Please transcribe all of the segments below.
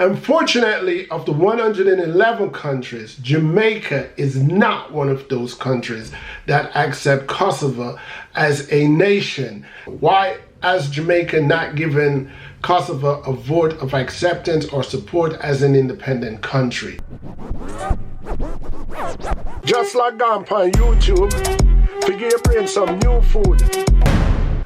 Unfortunately, of the 111 countries, Jamaica is not one of those countries that accept Kosovo as a nation. Why has Jamaica not given Kosovo a vote of acceptance or support as an independent country? Just like on YouTube, figure your brain some new food.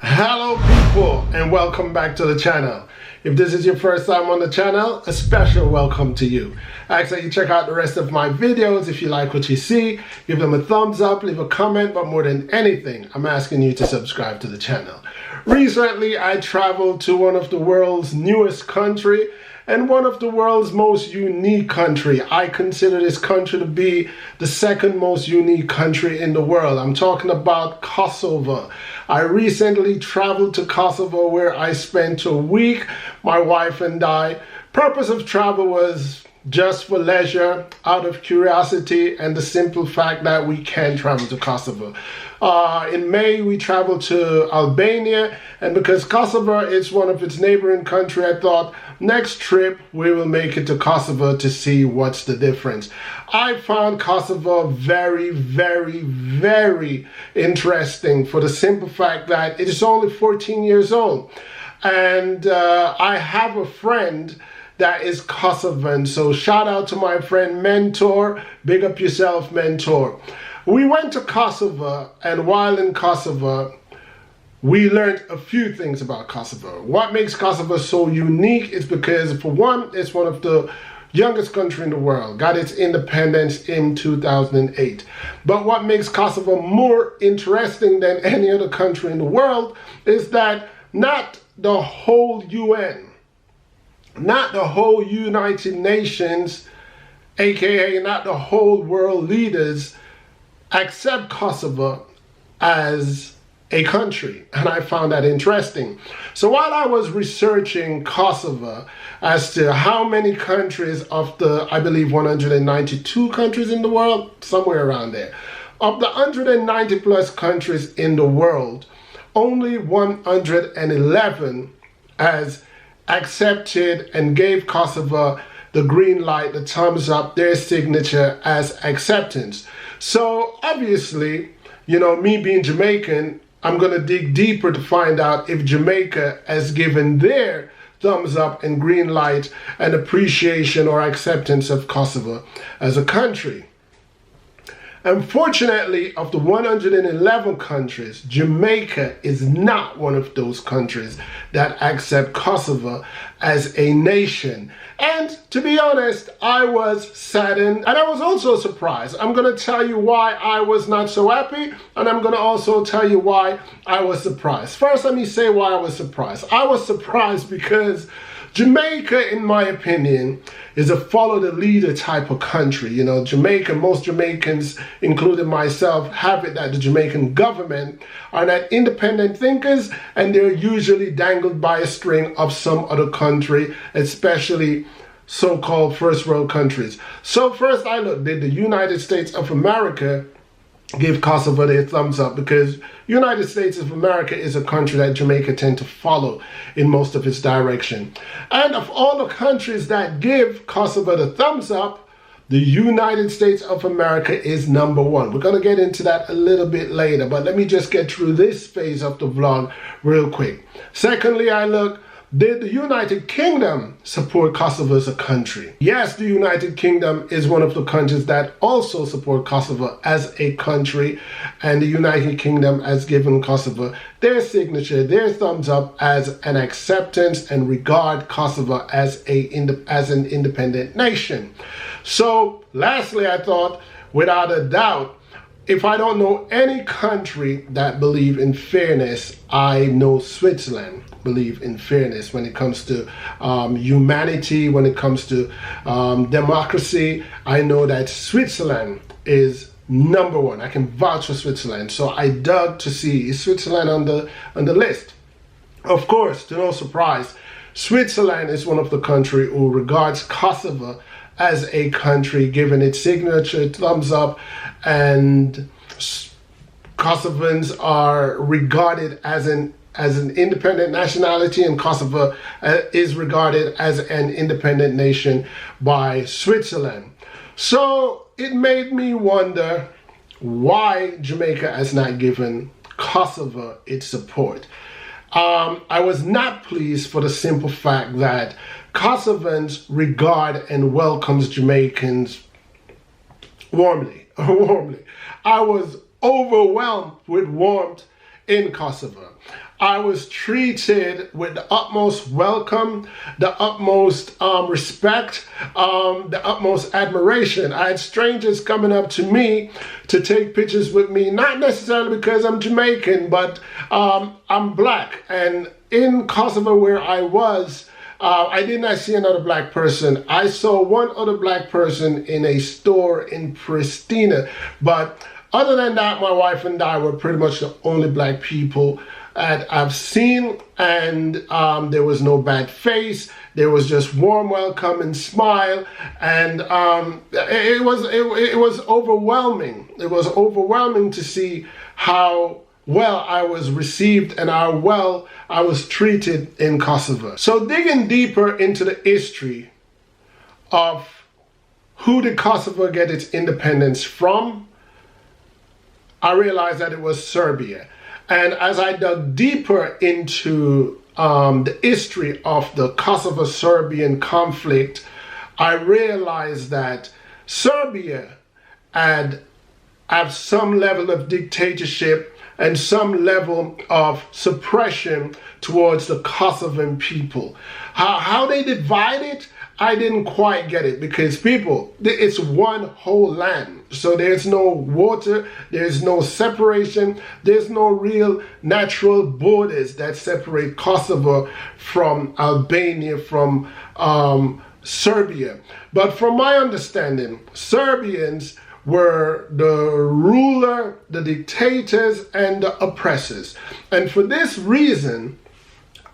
Hello people, and welcome back to the channel. If this is your first time on the channel, a special welcome to you. I ask that you check out the rest of my videos. If you like what you see, give them a thumbs up, leave a comment, but more than anything, I'm asking you to subscribe to the channel. Recently, I traveled to one of the world's newest country and one of the world's most unique country. I consider this country to be the second most unique country in the world. I'm talking about Kosovo. I recently traveled to Kosovo where I spent a week, my wife and I. Purpose of travel was just for leisure, out of curiosity, and the simple fact that we can travel to Kosovo. In May, we traveled to Albania, and because Kosovo is one of its neighboring countries, I thought next trip we will make it to Kosovo to see what's the difference. I found Kosovo very, very, very interesting for the simple fact that it is only 14 years old. And I have a friend that is Kosovan, so shout out to my friend Mentor. Big up yourself, Mentor. We went to Kosovo, and while in Kosovo, we learned a few things about Kosovo. What makes Kosovo so unique is because, for one, it's one of the youngest countries in the world, got its independence in 2008. But what makes Kosovo more interesting than any other country in the world is that not the whole UN, not the whole United Nations, aka not the whole world leaders, accept Kosovo as a country, and I found that interesting. So while I was researching Kosovo as to how many countries of the, I believe 192 countries in the world, somewhere around there, of the 190 plus countries in the world, only 111 has accepted and gave Kosovo the green light, the thumbs up, their signature as acceptance. So obviously, you know, me being Jamaican, I'm going to dig deeper to find out if Jamaica has given their thumbs up and green light and appreciation or acceptance of Kosovo as a country. Unfortunately, of the 111 countries, Jamaica is not one of those countries that accept Kosovo as a nation. And to be honest, I was saddened, and I was also surprised. I'm going to tell you why I was not so happy, and I'm going to also tell you why I was surprised. First, let me say why I was surprised. I was surprised because Jamaica, in my opinion, is a follow the leader type of country. You know, Jamaica, most Jamaicans, including myself, have it that the Jamaican government are not independent thinkers, and they're usually dangled by a string of some other country, especially so-called first world countries. So first I looked, did the United States of America give Kosovo their thumbs up? Because United States of America is a country that Jamaica tend to follow in most of its direction. And of all the countries that give Kosovo the thumbs up, the United States of America is number one. We're going to get into that a little bit later, but let me just get through this phase of the vlog real quick. Secondly, I look, did the United Kingdom support Kosovo as a country? Yes, the United Kingdom is one of the countries that also support Kosovo as a country, and the United Kingdom has given Kosovo their signature, their thumbs up as an acceptance and regard Kosovo as an independent nation. So lastly, I thought, without a doubt, if I don't know any country that believe in fairness, I know Switzerland believe in fairness when it comes to humanity, when it comes to democracy. I know that Switzerland is number one. I can vouch for Switzerland. So I dug to see, is Switzerland on the list? Of course, to no surprise, Switzerland is one of the countries who regards Kosovo as a country, given its signature, thumbs up, and Kosovans are regarded as an as an independent nationality, and Kosovo is regarded as an independent nation by Switzerland. So it made me wonder why Jamaica has not given Kosovo its support. I was not pleased for the simple fact that Kosovans regard and welcomes Jamaicans warmly. I was overwhelmed with warmth in Kosovo. I was treated with the utmost welcome, the utmost respect, the utmost admiration. I had strangers coming up to me to take pictures with me, not necessarily because I'm Jamaican, but I'm black. And in Kosovo where I was, I did not see another black person. I saw one other black person in a store in Pristina. But other than that, my wife and I were pretty much the only black people that I've seen, and there was no bad face. There was just warm welcome and smile, and it was overwhelming. It was overwhelming to see how well I was received and how well I was treated in Kosovo. So digging deeper into the history of who did Kosovo get its independence from, I realized that it was Serbia. And as I dug deeper into the history of the Kosovo-Serbian conflict, I realized that Serbia had some level of dictatorship and some level of suppression towards the Kosovan people. How they divide it, I didn't quite get it, because people, it's one whole land. So there's no water, there's no separation, there's no real natural borders that separate Kosovo from Albania, from Serbia. But from my understanding, Serbians were the ruler, the dictators, and the oppressors. And for this reason,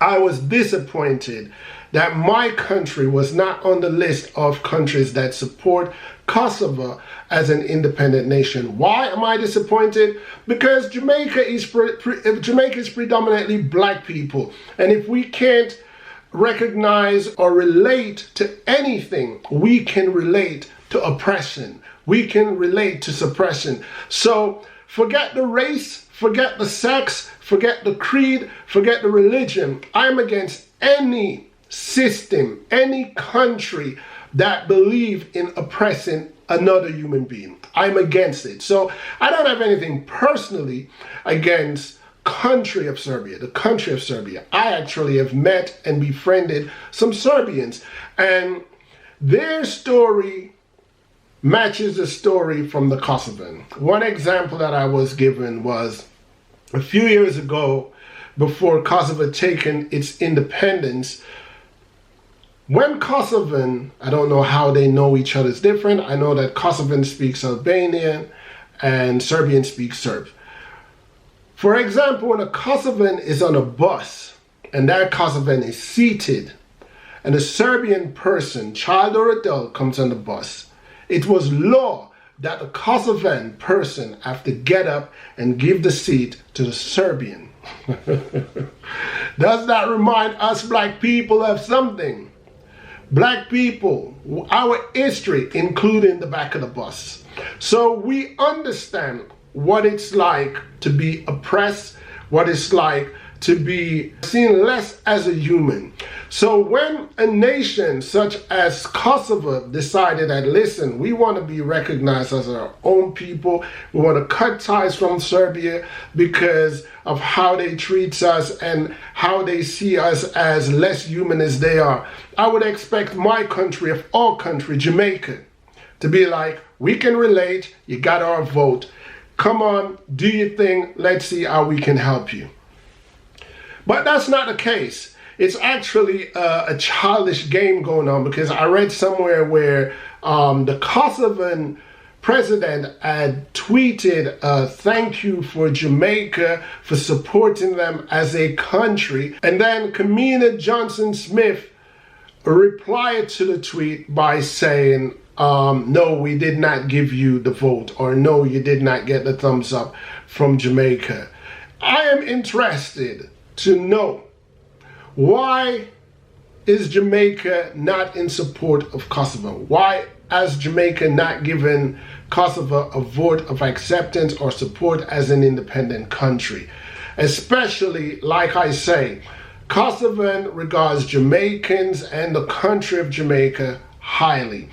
I was disappointed that my country was not on the list of countries that support Kosovo as an independent nation. Why am I disappointed? Because Jamaica is predominantly black people. And if we can't recognize or relate to anything, we can relate to oppression. We can relate to suppression. So forget the race, forget the sex, forget the creed, forget the religion. I'm against any system, any country that believe in oppressing another human being. I'm against it. So I don't have anything personally against the country of Serbia. I actually have met and befriended some Serbians, and their story matches the story from the Kosovan. One example that I was given was a few years ago, before Kosovo taken its independence. When Kosovan, I don't know how they know each other's different. I know that Kosovan speaks Albanian and Serbian speaks Serb. For example, when a Kosovan is on a bus and that Kosovan is seated and a Serbian person, child or adult, comes on the bus, it was law that the Kosovan person have to get up and give the seat to the Serbian. Does that remind us black people of something? Black people, our history, including the back of the bus. So we understand what it's like to be oppressed, what it's like to be seen less as a human. So when a nation such as Kosovo decided that, listen, we want to be recognized as our own people, we want to cut ties from Serbia because of how they treat us and how they see us as less human as they are, I would expect my country, of all countries, Jamaica, to be like, we can relate, you got our vote, come on, do your thing, let's see how we can help you. But that's not the case. It's actually a childish game going on, because I read somewhere where the Kosovan president had tweeted thank you for Jamaica for supporting them as a country. And then Kamina Johnson-Smith replied to the tweet by saying, no, we did not give you the vote, or no, you did not get the thumbs up from Jamaica. I am interested to know, why is Jamaica not in support of Kosovo? Why has Jamaica not given Kosovo a vote of acceptance or support as an independent country? Especially, like I say, Kosovan regards Jamaicans and the country of Jamaica highly.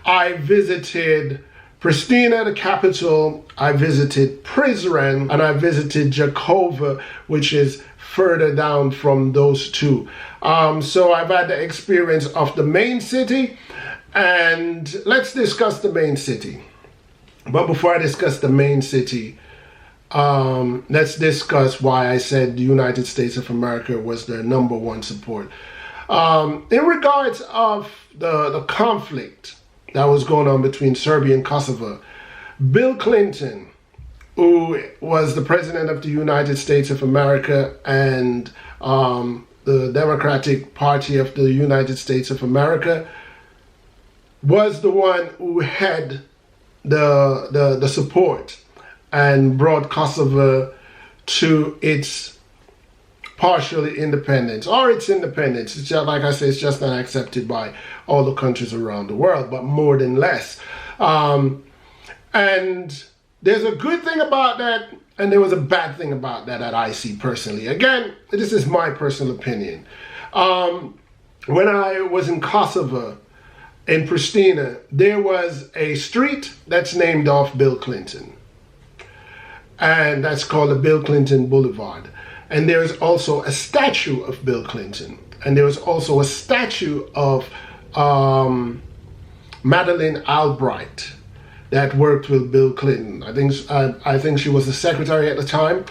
I visited Pristina, the capital, I visited Prizren, and I visited Jakova, which is further down from those two. So I've had the experience of the main city, and let's discuss the main city. But before I discuss the main city, let's discuss why I said the United States of America was their #1 support. In regards of the conflict that was going on between Serbia and Kosovo, Bill Clinton, who was the president of the United States of America and the Democratic Party of the United States of America, was the one who had the support and brought Kosovo to its partial independence, or its independence. It's just, like I say, it's just not accepted by all the countries around the world, but more than less. And there's a good thing about that, and there was a bad thing about that I see personally. Again, this is my personal opinion. When I was in Kosovo, in Pristina, there was a street that's named off Bill Clinton, and that's called the Bill Clinton Boulevard. And there is also a statue of Bill Clinton, and there was also a statue of Madeleine Albright that worked with Bill Clinton. I think she was the secretary at the time.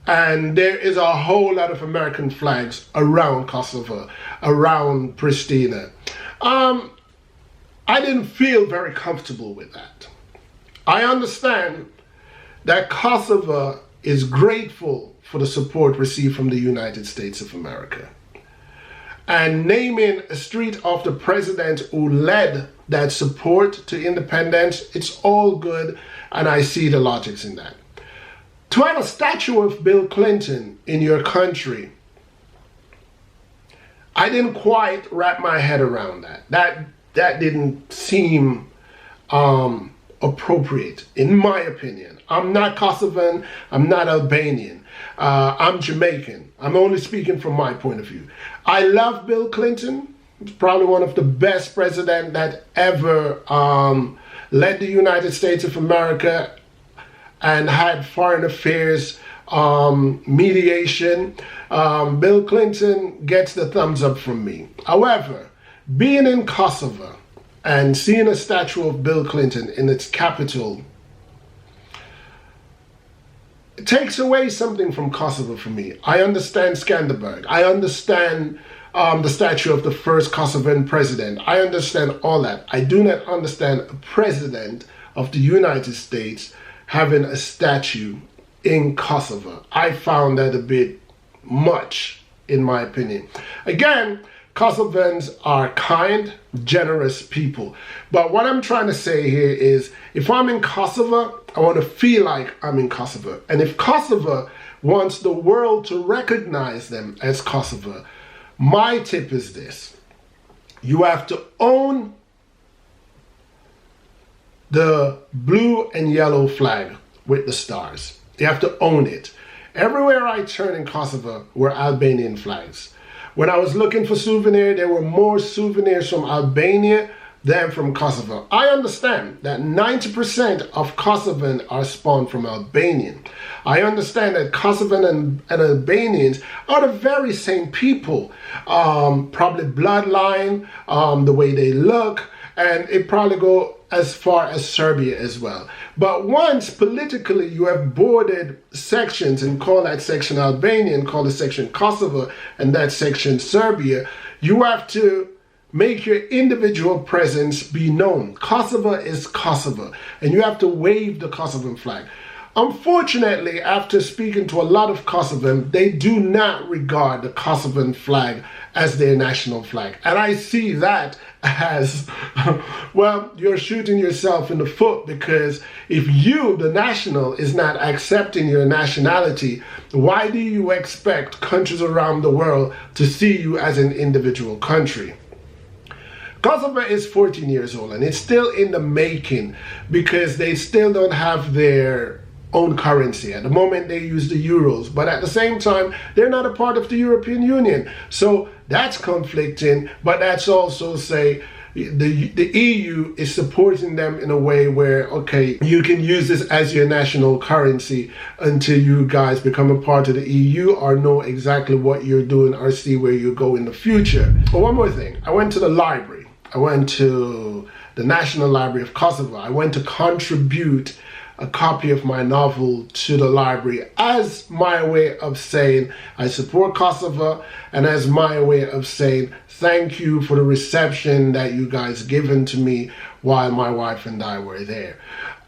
And there is a whole lot of American flags around Kosovo, around Pristina. I didn't feel very comfortable with that. I understand that Kosovo is grateful for the support received from the United States of America. And naming a street after the president who led that support to independence, it's all good, and I see the logics in that. To have a statue of Bill Clinton in your country, I didn't quite wrap my head around that. That didn't seem appropriate, in my opinion. I'm not Kosovan, I'm not Albanian, I'm Jamaican. I'm only speaking from my point of view. I love Bill Clinton. He's probably one of the best presidents that ever led the United States of America and had foreign affairs mediation. Bill Clinton gets the thumbs up from me. However, being in Kosovo and seeing a statue of Bill Clinton in its capital, it takes away something from Kosovo for me. I understand Skanderberg. I understand the statue of the first Kosovan president. I understand all that. I do not understand a president of the United States having a statue in Kosovo. I found that a bit much, in my opinion. Again, Kosovans are kind, generous people. But what I'm trying to say here is, if I'm in Kosovo, I want to feel like I'm in Kosovo. And if Kosovo wants the world to recognize them as Kosovo, my tip is this: you have to own the blue and yellow flag with the stars. You have to own it. Everywhere I turn in Kosovo were Albanian flags. When I was looking for souvenirs, there were more souvenirs from Albania than from Kosovo. I understand that 90% of Kosovan are spawned from Albanian. I understand that Kosovan and Albanians are the very same people. Probably bloodline, the way they look, and it probably go as far as Serbia as well. But once politically you have bordered sections and call that section Albanian, call the section Kosovo, and that section Serbia, you have to make your individual presence be known. Kosovo is Kosovo, and you have to wave the Kosovan flag. Unfortunately, after speaking to a lot of Kosovans, they do not regard the Kosovan flag as their national flag. And I see that as, well, you're shooting yourself in the foot, because if you, the national, is not accepting your nationality, why do you expect countries around the world to see you as an individual country? Kosovo is 14 years old and it's still in the making, because they still don't have their own currency. At the moment they use the euros, but at the same time they're not a part of the European Union. So that's conflicting, but that's also say the EU is supporting them in a way where, okay, you can use this as your national currency until you guys become a part of the EU or know exactly what you're doing or see where you go in the future. But one more thing, I went to the library. I went to the National Library of Kosovo. I went to contribute a copy of my novel to the library as my way of saying I support Kosovo, and as my way of saying thank you for the reception that you guys given to me while my wife and I were there.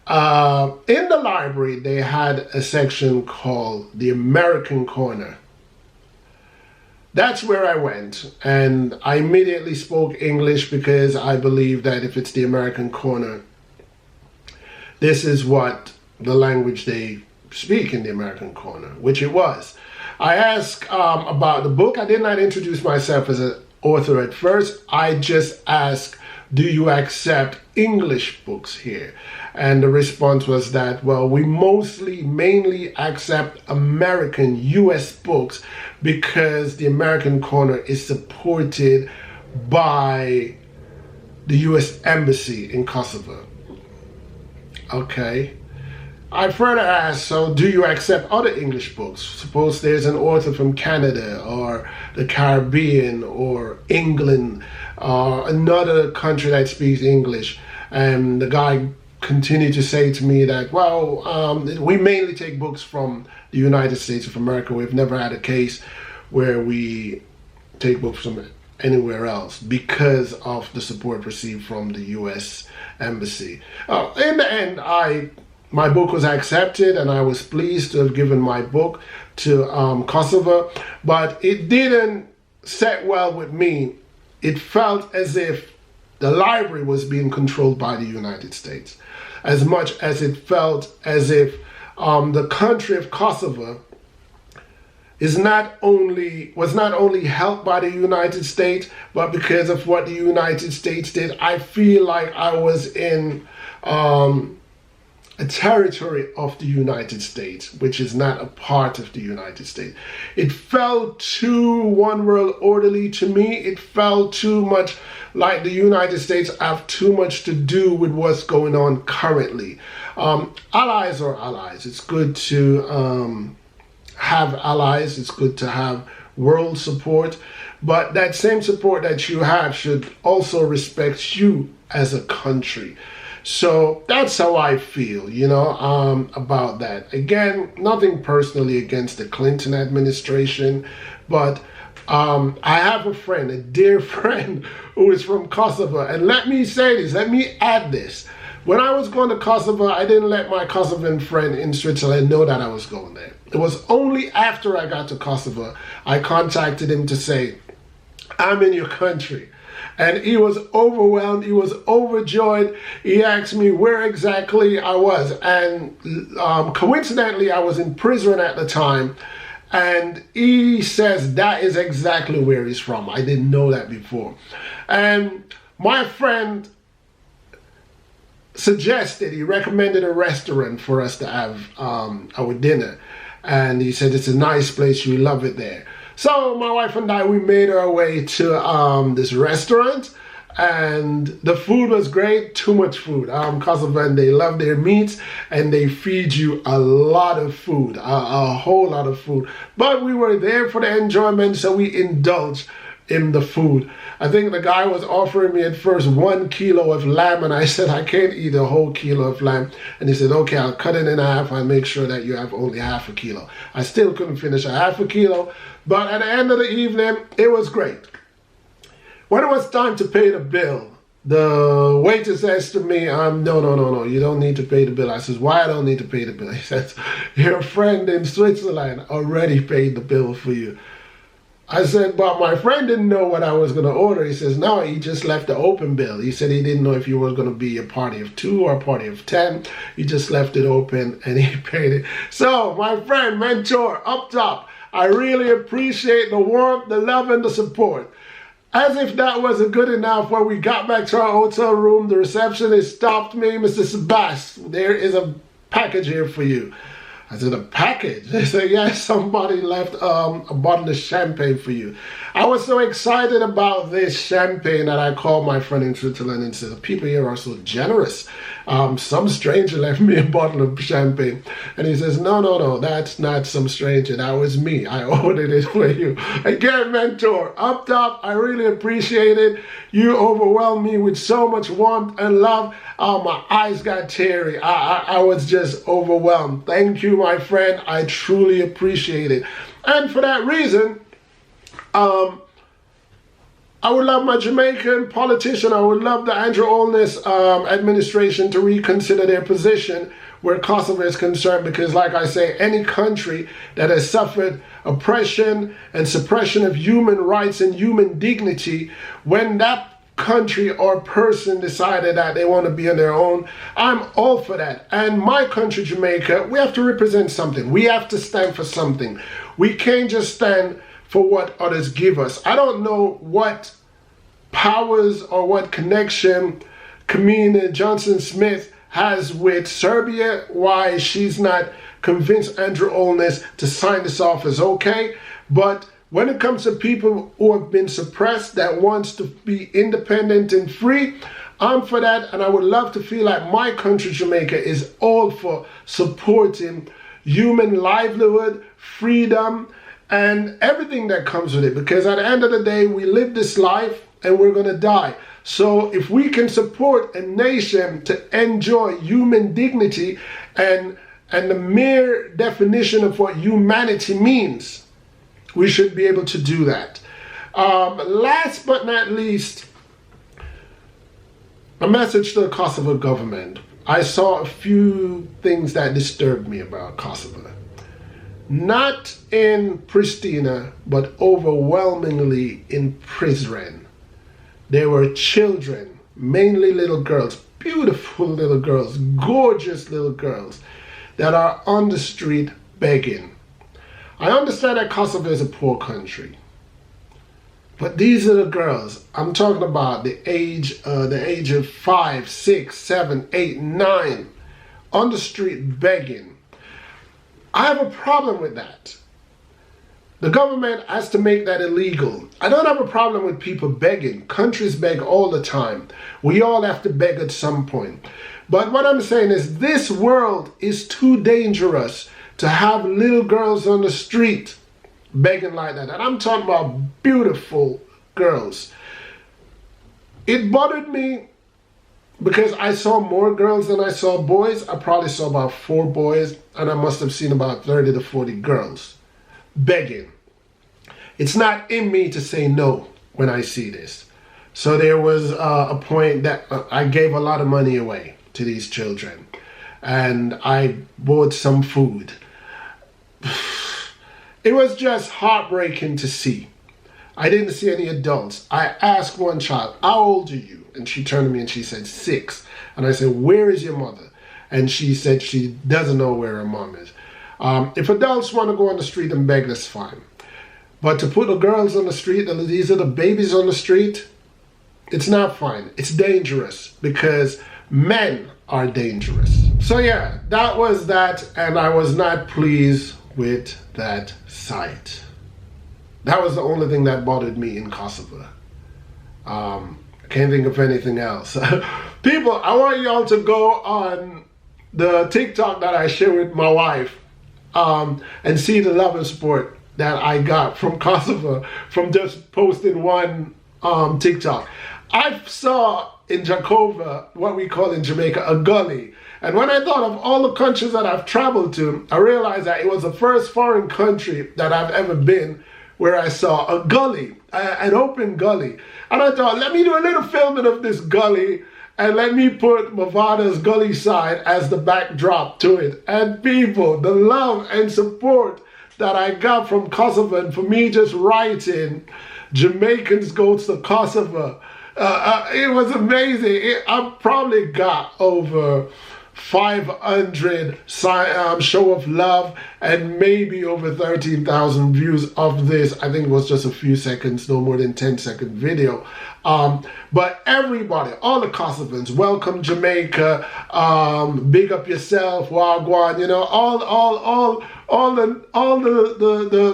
In the library, they had a section called the American Corner. That's where I went, and I immediately spoke English because I believe that if it's the American Corner, this is what the language they speak in the American Corner, which it was. I asked about the book. I did not introduce myself as an author at first. I just asked, do you accept English books here? And the response was that, well, we mainly accept American, US books, because the American Corner is supported by the US Embassy in Kosovo. Okay. I further asked, so do you accept other English books? Suppose there's an author from Canada or the Caribbean or England or another country that speaks English. And the guy continued to say to me that, well, we mainly take books from the United States of America. We've never had a case where we take books from anywhere else because of the support received from the U.S. Embassy. In the end, my book was accepted, and I was pleased to have given my book to Kosovo, but it didn't set well with me. It felt as if the library was being controlled by the United States, as much as it felt as if the country of Kosovo was not only helped by the United States, but because of what the United States did, I feel like I was in a territory of the United States, which is not a part of the United States. It felt too one world orderly to me. It felt too much like the United States have too much to do with what's going on currently. Allies are allies. It's good to have allies. It's good to have world support, but that same support that you have should also respect you as a country. So that's how I feel, about that. Again, nothing personally against the Clinton administration, but I have a friend, a dear friend, who is from Kosovo. And let me say this, let me add this. When I was going to Kosovo, I didn't let my Kosovan friend in Switzerland know that I was going there. It was only after I got to Kosovo, I contacted him to say, I'm in your country. And he was overwhelmed, he was overjoyed. He asked me where exactly I was. And coincidentally, I was in prison at the time. And he says that is exactly where he's from. I didn't know that before. And my friend suggested, he recommended a restaurant for us to have our dinner. And he said, it's a nice place, you love it there. So my wife and I, we made our way to this restaurant, and the food was great. Too much food. Kosovan, they love their meats, and they feed you a lot of food, a whole lot of food. But we were there for the enjoyment, so we indulged in the food. I think the guy was offering me at first 1 kilo of lamb, and I said I can't eat a whole kilo of lamb. And he said, okay, I'll cut it in half and make sure that you have only half a kilo. I still couldn't finish a half a kilo, but at the end of the evening, it was great. When it was time to pay the bill, the waiter says to me, no, you don't need to pay the bill. I says, why I don't need to pay the bill? He says, your friend in Switzerland already paid the bill for you. I said, but my friend didn't know what I was going to order. He says, no, he just left the open bill. He said he didn't know if you were going to be a party of 2 or a party of 10. He just left it open and he paid it. So, my friend, mentor, up top, I really appreciate the warmth, the love, and the support. As if that wasn't good enough, when we got back to our hotel room, the receptionist stopped me. Mr. Sebastian, there is a package here for you. I said, a package? They said, yes, somebody left a bottle of champagne for you. I was so excited about this champagne that I called my friend in Switzerland and said, people here are so generous. Some stranger left me a bottle of champagne. And he says, no, that's not some stranger. That was me. I ordered it for you. Again, mentor, up top, I really appreciate it. You overwhelmed me with so much warmth and love. My eyes got teary. I was just overwhelmed. Thank you, my friend. I truly appreciate it. And for that reason, I would love my Jamaican politician, I would love the Andrew Holness administration to reconsider their position where Kosovo is concerned, because like I say, any country that has suffered oppression and suppression of human rights and human dignity, when that country or person decided that they want to be on their own, I'm all for that. And my country, Jamaica, we have to represent something. We have to stand for something. We can't just stand for what others give us. I don't know what powers or what connection Kamina Johnson-Smith has with Serbia, why she's not convinced Andrew Holness to sign this off as okay. But when it comes to people who have been suppressed, that wants to be independent and free, I'm for that. And I would love to feel like my country, Jamaica, is all for supporting human livelihood, freedom, and everything that comes with it. Because at the end of the day, we live this life and we're going to die. So if we can support a nation to enjoy human dignity and the mere definition of what humanity means, we should be able to do that. Last but not least, a message to the Kosovo government. I saw a few things that disturbed me about Kosovo. Not in Pristina, but overwhelmingly in Prizren. There were children, mainly little girls, beautiful little girls, gorgeous little girls, that are on the street begging. I understand that Kosovo is a poor country, but these little girls, I'm talking about the age of 5, 6, 7, 8, 9, on the street begging. I have a problem with that. The government has to make that illegal. I don't have a problem with people begging. Countries beg all the time. We all have to beg at some point. But what I'm saying is this world is too dangerous to have little girls on the street begging like that. And I'm talking about beautiful girls. It bothered me because I saw more girls than I saw boys. I probably saw about 4 boys, and I must have seen about 30 to 40 girls begging. It's not in me to say no when I see this. So there was a point that I gave a lot of money away to these children, and I bought some food. It was just heartbreaking to see. I didn't see any adults. I asked one child, how old are you? And she turned to me and she said 6. And I said, where is your mother? And she said she doesn't know where her mom is. If adults want to go on the street and beg, that's fine. But to put the girls on the street, and these are the babies on the street, it's not fine. It's dangerous because men are dangerous. So yeah, that was that, and I was not pleased with that sight. That was the only thing that bothered me in Kosovo. I can't think of anything else. People, I want y'all to go on the TikTok that I share with my wife and see the love and support that I got from Kosovo from just posting one TikTok. I saw in Jakova, what we call in Jamaica, a gully. And when I thought of all the countries that I've traveled to, I realized that it was the first foreign country that I've ever been where I saw a gully, an open gully. And I thought, let me do a little filming of this gully And let me put Mavada's Gully Side as the backdrop to it. And people, the love and support that I got from Kosovo, and for me just writing, Jamaicans goes to Kosovo. It was amazing. I probably got over 500 show of love and maybe over 13,000 views of this. I think it was just a few seconds, no more than 10-second video. But everybody, all the Kosovans, welcome Jamaica, big up yourself, wagwan, you know, all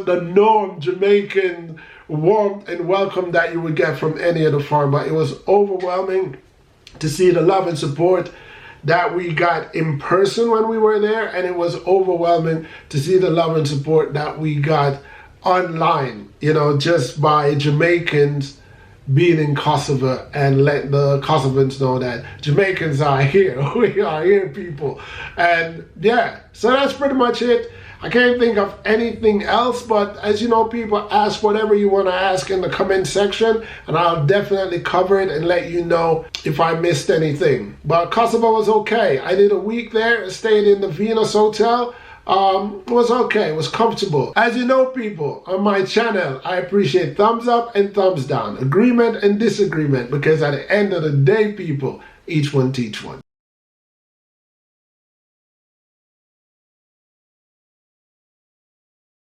the norm Jamaican warmth and welcome that you would get from any other farm. But it was overwhelming to see the love and support that we got in person when we were there, and it was overwhelming to see the love and support that we got online, you know, just by Jamaicans being in Kosovo and let the Kosovans know that Jamaicans are here. We are here, people. And yeah, so that's pretty much it. I can't think of anything else, but as you know, people, ask whatever you want to ask in the comment section, and I'll definitely cover it and let you know if I missed anything. But Kosovo was okay. I did a week there, stayed in the Venus Hotel. It was okay, it was comfortable. As you know, people, on my channel, I appreciate thumbs up and thumbs down, agreement and disagreement, because at the end of the day, people, each one teach one.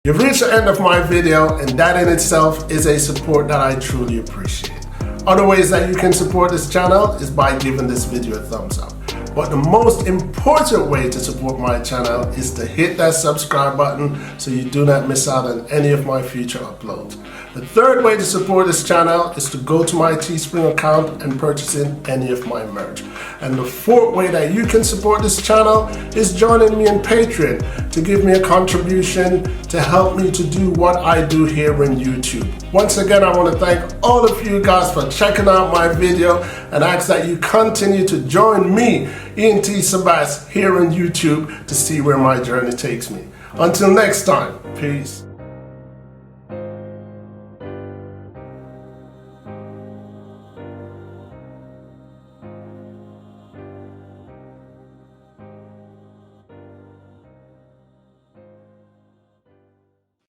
You've reached the end of my video, and that in itself is a support that I truly appreciate. Other ways that you can support this channel is by giving this video a thumbs up. But the most important way to support my channel is to hit that subscribe button so you do not miss out on any of my future uploads. The third way to support this channel is to go to my Teespring account and purchase in any of my merch. And the fourth way that you can support this channel is joining me on Patreon to give me a contribution to help me to do what I do here on YouTube. Once again, I want to thank all of you guys for checking out my video and ask that you continue to join me, ENT Sabas, here on YouTube to see where my journey takes me. Until next time, peace.